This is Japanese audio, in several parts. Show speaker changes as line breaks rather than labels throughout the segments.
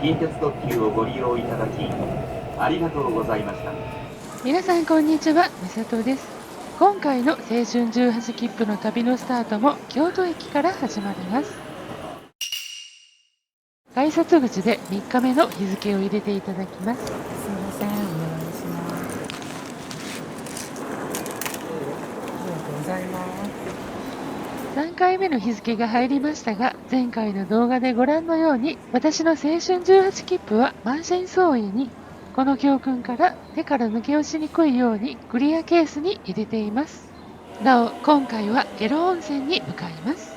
近鉄特急をご利用いただきありがとうございました。
皆さんこんにちは、みさとです。今回の青春18切符の旅のスタートも京都駅から始まります。改札口で3日目の日付を入れていただきます。
すみません、お願いします。ありがとうございます。
3回目の日付が入りましたが、前回の動画でご覧のように、私の青春18切符は満身創痍に、この教訓から手から抜け落ちにくいようにクリアケースに入れています。なお、今回は下呂温泉に向かいます。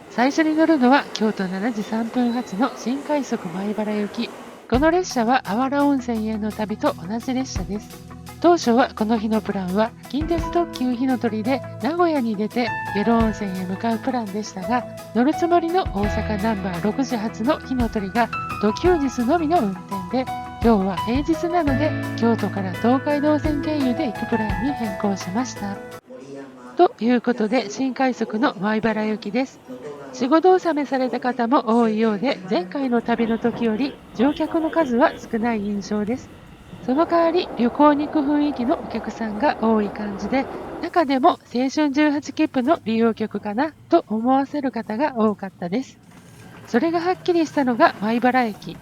最初に乗るのは京都7時3分発の新快速米原行き。この列車はあわら温泉への旅と同じ列車です。当初はこの日のプランは近鉄特急ひのとりで名古屋に出て下呂温泉へ向かうプランでしたが、乗るつもりの大阪ナンバー6時発のひのとりが土休日のみの運転で、今日は平日なので京都から東海道線経由で行くプランに変更しました。ということで新快速の米原行きです。仕事納めされた方も多いようで、前回の旅の時より乗客の数は少ない印象です。その代わり旅行に行く雰囲気のお客さんが多い感じで、中でも青春18切符の利用客かなと思わせる方が多かったです。それがはっきりしたのが米原駅。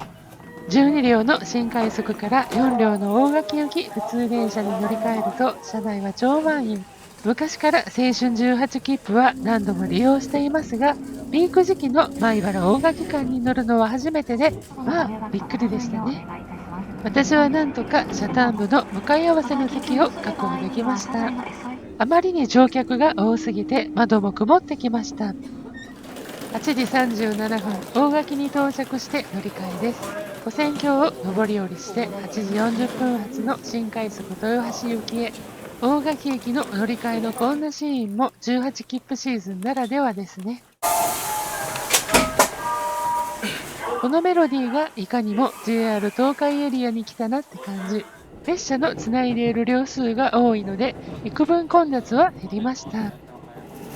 12両の新快速から4両の大垣行き普通電車に乗り換えると車内は超満員。昔から青春18切符は何度も利用していますが、ピーク時期の米原大垣間に乗るのは初めてで、まあびっくりでしたね。私はなんとか車単部の向かい合わせの席を確保できました。あまりに乗客が多すぎて窓も曇ってきました。8時37分、大垣に到着して乗り換えです。跨線橋を上り下りして8時40分発の新快速豊橋行きへ。大垣駅の乗り換えのこんなシーンも18切符シーズンならではですね。このメロディーがいかにも JR 東海エリアに来たなって感じ。列車のつないでいる両数が多いので、幾分混雑は減りました。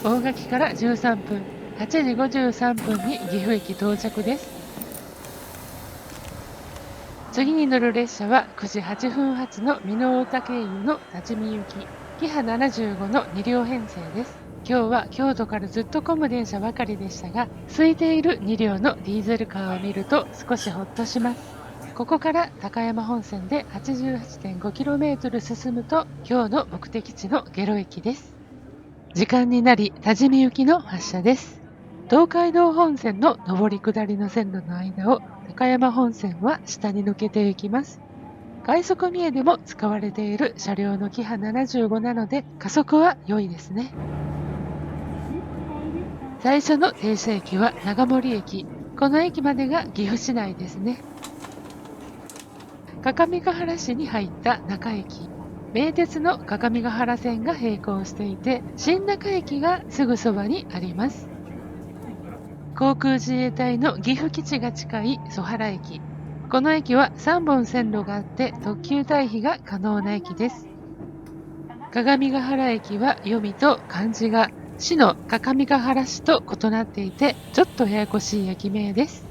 大垣から13分、8時53分に岐阜駅到着です。次に乗る列車は9時8分発の美濃太田経由の立ち見行き、キハ75の2両編成です。今日は京都からずっと混む電車ばかりでしたが、空いている2両のディーゼルカーを見ると少しほっとします。ここから高山本線で 88.5km 進むと今日の目的地の下呂駅です。時間になり多治見行きの発車です。東海道本線の上り下りの線路の間を高山本線は下に抜けていきます。快速三重でも使われている車両のキハ75なので加速は良いですね。最初の停車駅は長森駅。この駅までが岐阜市内ですね。各務原市に入った中駅。名鉄の各務原線が並行していて、新中駅がすぐそばにあります。航空自衛隊の岐阜基地が近い曽原駅。この駅は3本線路があって特急退避が可能な駅です。各務原駅は読みと漢字が市の各務原市と異なっていて、ちょっとややこしい駅名です。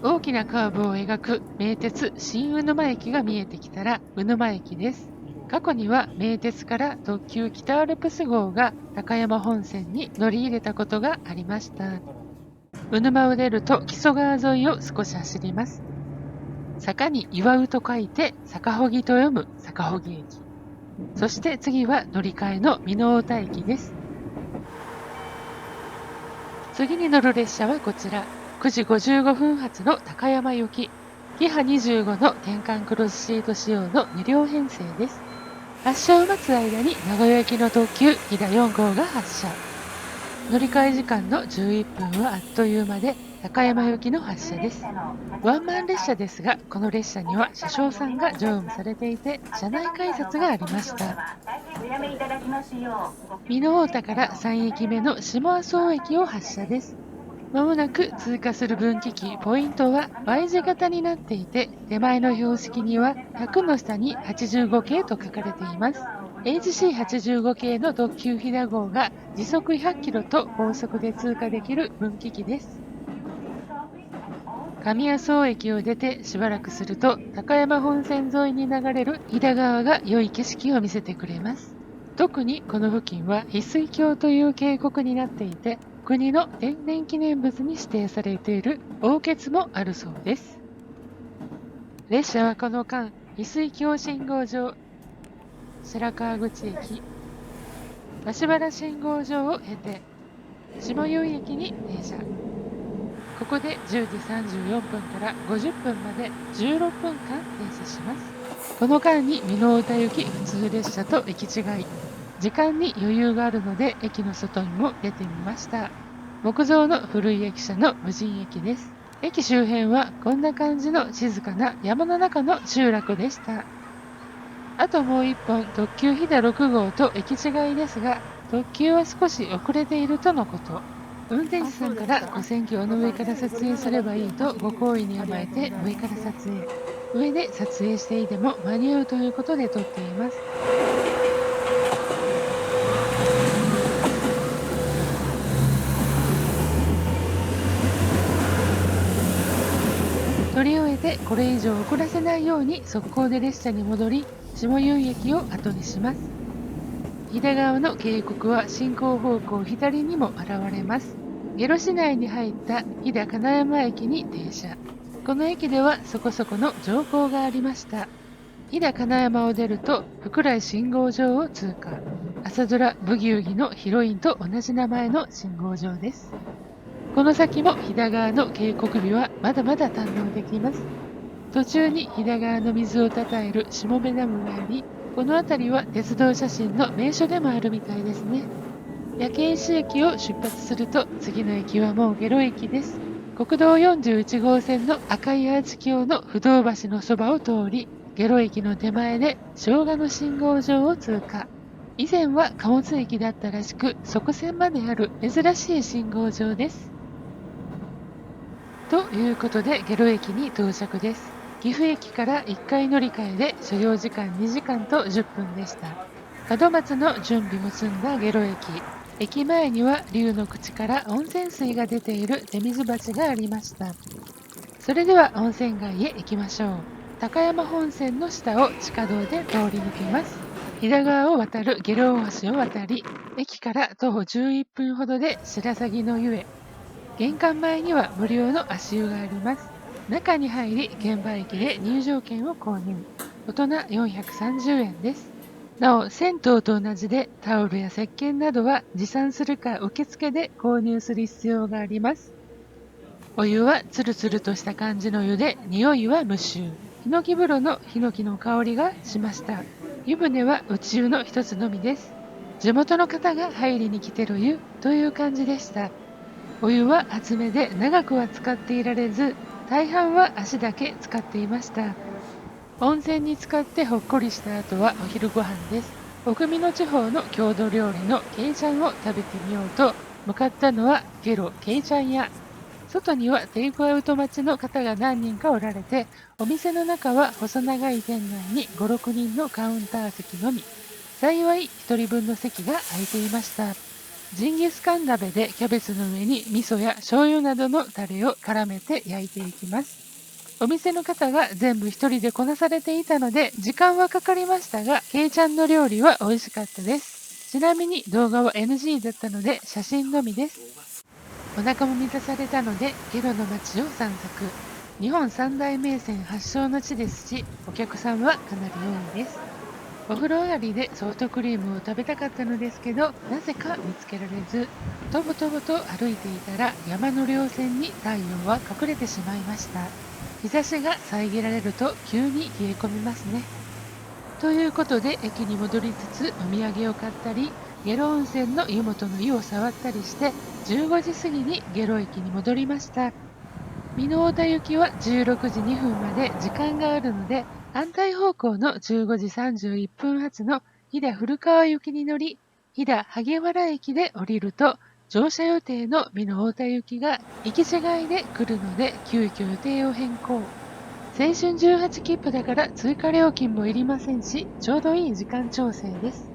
大きなカーブを描く名鉄新鵜沼駅が見えてきたら鵜沼駅です。過去には名鉄から特急北アルプス号が高山本線に乗り入れたことがありました。鵜沼を出ると木曽川沿いを少し走ります。坂に祝うと書いて坂ほぎと読む坂ほぎ駅。そして次は乗り換えの美濃太田駅です。次に乗る列車はこちら。9時55分発の高山行き。キハ25の転換クロスシート仕様の2両編成です。発車を待つ間に名古屋行きの特急飛騨4号が発車。乗り換え時間の11分はあっという間で高山行きの発車です。ワンマン列車ですが、この列車には車掌さんが乗務されていて、車内改札がありました。美濃太田から3駅目の下麻生駅を発車です。まもなく通過する分岐器、ポイントは Y 字型になっていて、手前の標識には100の下に85系と書かれています。HC85 系の特急飛騨号が時速100キロと高速で通過できる分岐器です。上阿蘇駅を出てしばらくすると高山本線沿いに流れる飛騨川が良い景色を見せてくれます。特にこの付近は翡翠峡という渓谷になっていて、国の天然記念物に指定されている凹穴もあるそうです。列車はこの間、翡翠峡信号場、白川口駅、芦原信号場を経て、下湯駅に停車。ここで10時34分から50分まで16分間停車します。この間に美濃太田行き普通列車と駅違い。時間に余裕があるので駅の外にも出てみました。木造の古い駅舎の無人駅です。駅周辺はこんな感じの静かな山の中の集落でした。あともう一本特急飛騨6号と駅違いですが、特急は少し遅れているとのこと。運転手さんから跨線橋の上から撮影すればいいとご好意に甘えて上から撮影。上で撮影していても間に合うということで撮っています。撮り終えてこれ以上遅らせないように速攻で列車に戻り、下湯駅を後にします。飛騨川の渓谷は進行方向左にも現れます。下呂市内に入った飛騨金山駅に停車。この駅ではそこそこの乗降がありました。飛騨金山を出ると福来信号場を通過。朝ドラブギウギのヒロインと同じ名前の信号場です。この先も飛騨川の渓谷美はまだまだ堪能できます。途中に飛騨川の水をたたえる下部ダムがあり、この辺りは鉄道写真の名所でもあるみたいですね。焼け石駅を出発すると次の駅はもう下呂駅です。国道41号線の赤いアーチ橋の不動橋のそばを通り、下呂駅の手前で生姜の信号場を通過。以前は貨物駅だったらしく、側線まである珍しい信号場です。ということで下呂駅に到着です。岐阜駅から1回乗り換えで所要時間2時間と10分でした。門松の準備も済んだ下呂駅。駅前には龍の口から温泉水が出ている手水鉢がありました。それでは温泉街へ行きましょう。高山本線の下を地下道で通り抜けます。飛騨川を渡る下呂大橋を渡り、駅から徒歩11分ほどで白鷺の湯へ。玄関前には無料の足湯があります。中に入り、券売機で入場券を購入。大人430円です。なお、銭湯と同じでタオルや石鹸などは持参するか受付で購入する必要があります。お湯はツルツルとした感じの湯で、匂いは無臭。ヒノキ風呂のヒノキの香りがしました。湯船は内湯の一つのみです。地元の方が入りに来てる湯という感じでした。お湯は厚めで長くは使っていられず、大半は足だけ使っていました。温泉に浸かってほっこりした後はお昼ご飯です。奥美濃地方の郷土料理のケイちゃんを食べてみようと向かったのは下呂ケイちゃん屋。外にはテイクアウト待ちの方が何人かおられて、お店の中は細長い店内に5、6人のカウンター席のみ。幸い1人分の席が空いていました。ジンギスカン鍋でキャベツの上に味噌や醤油などのタレを絡めて焼いていきます。お店の方が全部一人でこなされていたので時間はかかりましたが、ケイちゃんの料理は美味しかったです。ちなみに動画は NG だったので写真のみです。お腹も満たされたので下呂の街を散策。日本三大名泉発祥の地ですし、お客さんはかなり多いです。お風呂上がりでソフトクリームを食べたかったのですけど、なぜか見つけられず、とぼとぼと歩いていたら山の稜線に太陽は隠れてしまいました。日差しが遮られると急に冷え込みますね。ということで駅に戻りつつお土産を買ったり、下呂温泉の湯本の湯を触ったりして15時過ぎに下呂駅に戻りました。美濃太田行きは16時2分まで時間があるので、反対方向の15時31分発の飛騨古川行きに乗り、飛騨萩原駅で降りると、乗車予定の美濃太田行きが行き違いで来るので急遽予定を変更。青春18切符だから追加料金もいりませんし、ちょうどいい時間調整です。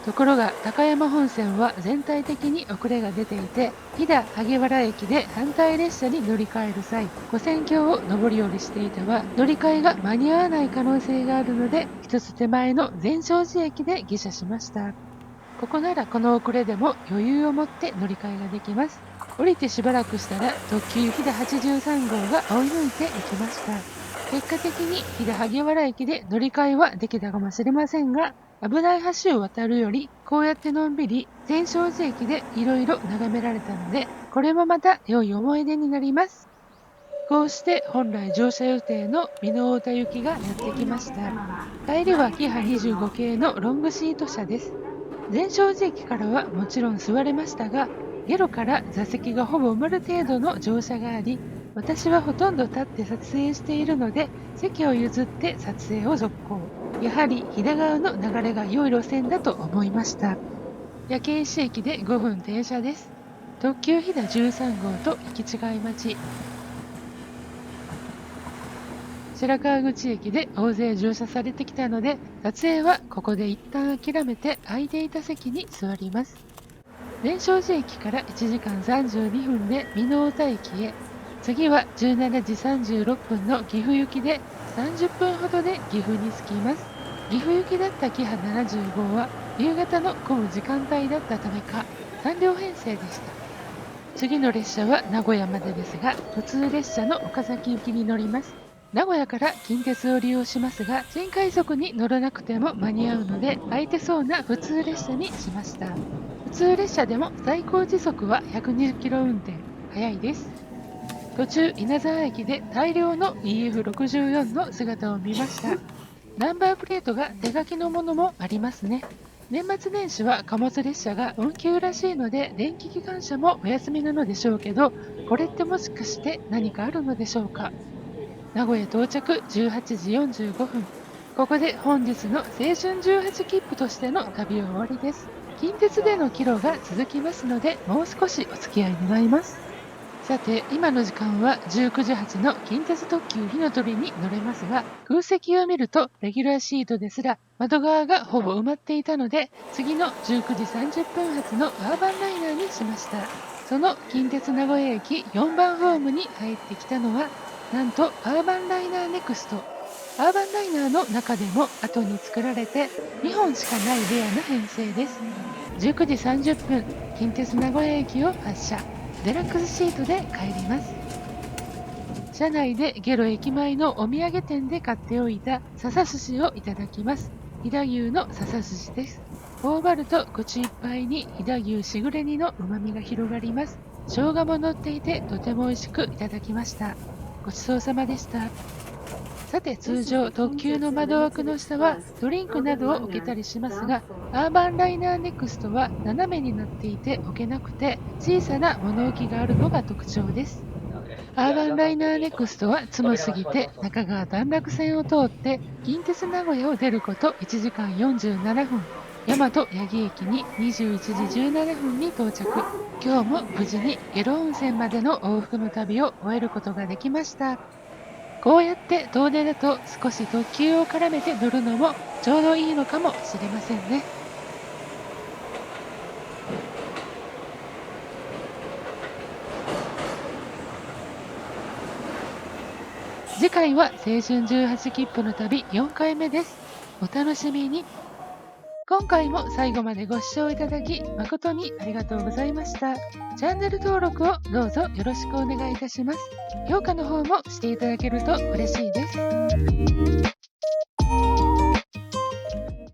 ところが高山本線は全体的に遅れが出ていて、飛騨萩原駅で反対列車に乗り換える際、跨線橋を上り下りしていたは乗り換えが間に合わない可能性があるので、一つ手前の善照寺駅で下車しました。ここならこの遅れでも余裕を持って乗り換えができます。降りてしばらくしたら特急飛騨83号が追い抜いていきました。結果的に飛騨萩原駅で乗り換えはできたかもしれませんが、危ない橋を渡るよりこうやってのんびり善照寺駅でいろいろ眺められたので、これもまた良い思い出になります。こうして本来乗車予定の美濃太田行きがやってきました。帰りはキハ25系のロングシート車です。善照寺駅からはもちろん座れましたが、ゲロから座席がほぼ埋まる程度の乗車があり、私はほとんど立って撮影しているので、席を譲って撮影を続行。やはり飛騨川の流れが良い路線だと思いました。焼け石駅で5分停車です。特急飛騨13号と行き違い待ち。白川口駅で大勢乗車されてきたので、撮影はここで一旦諦めて空いていた席に座ります。善照寺駅から1時間32分で美濃太田駅へ。次は17時36分の岐阜行きで30分ほどで岐阜に着きます。岐阜行きだったキハ70号は夕方の混む時間帯だったためか3両編成でした。次の列車は名古屋までですが、普通列車の岡崎行きに乗ります。名古屋から近鉄を利用しますが、新快速に乗らなくても間に合うので、空いてそうな普通列車にしました。普通列車でも最高時速は120キロ運転、速いです。途中、稲沢駅で大量の EF64 の姿を見ました。ナンバープレートが手書きのものもありますね。年末年始は貨物列車が運休らしいので、電気機関車もお休みなのでしょうけど、これってもしかして何かあるのでしょうか。名古屋到着18時45分。ここで本日の青春18切符としての旅は終わりです。近鉄での帰路が続きますので、もう少しお付き合い願います。さて、今の時間は19時発の近鉄特急ひのとりに乗れますが、空席を見るとレギュラーシートですら窓側がほぼ埋まっていたので、次の19時30分発のアーバンライナーにしました。その近鉄名古屋駅4番ホームに入ってきたのは、なんとアーバンライナーネクスト。アーバンライナーの中でも後に作られて2本しかないレアな編成です。19時30分、近鉄名古屋駅を発車。デラックスシートで帰ります。車内でゲロ駅前のお土産店で買っておいた笹寿司をいただきます。飛騨牛の笹寿司です。頬張ると口いっぱいに飛騨牛しぐれ煮の旨味が広がります。生姜も乗っていてとても美味しくいただきました。ごちそうさまでした。さて、通常特急の窓枠の下はドリンクなどを置けたりしますが、アーバンライナーネクストは斜めになっていて置けなくて、小さな物置があるのが特徴です。アーバンライナーネクストは積もすぎて中川段落線を通って近鉄名古屋を出ること1時間47分、大和八木駅に21時17分に到着。今日も無事に下呂温泉までの往復の旅を終えることができました。こうやって遠出だと少し特急を絡めて乗るのもちょうどいいのかもしれませんね。次回は青春18切符の旅4回目です。お楽しみに。今回も最後までご視聴いただき誠にありがとうございました。チャンネル登録をどうぞよろしくお願いいたします。評価の方もしていただけると嬉しいです。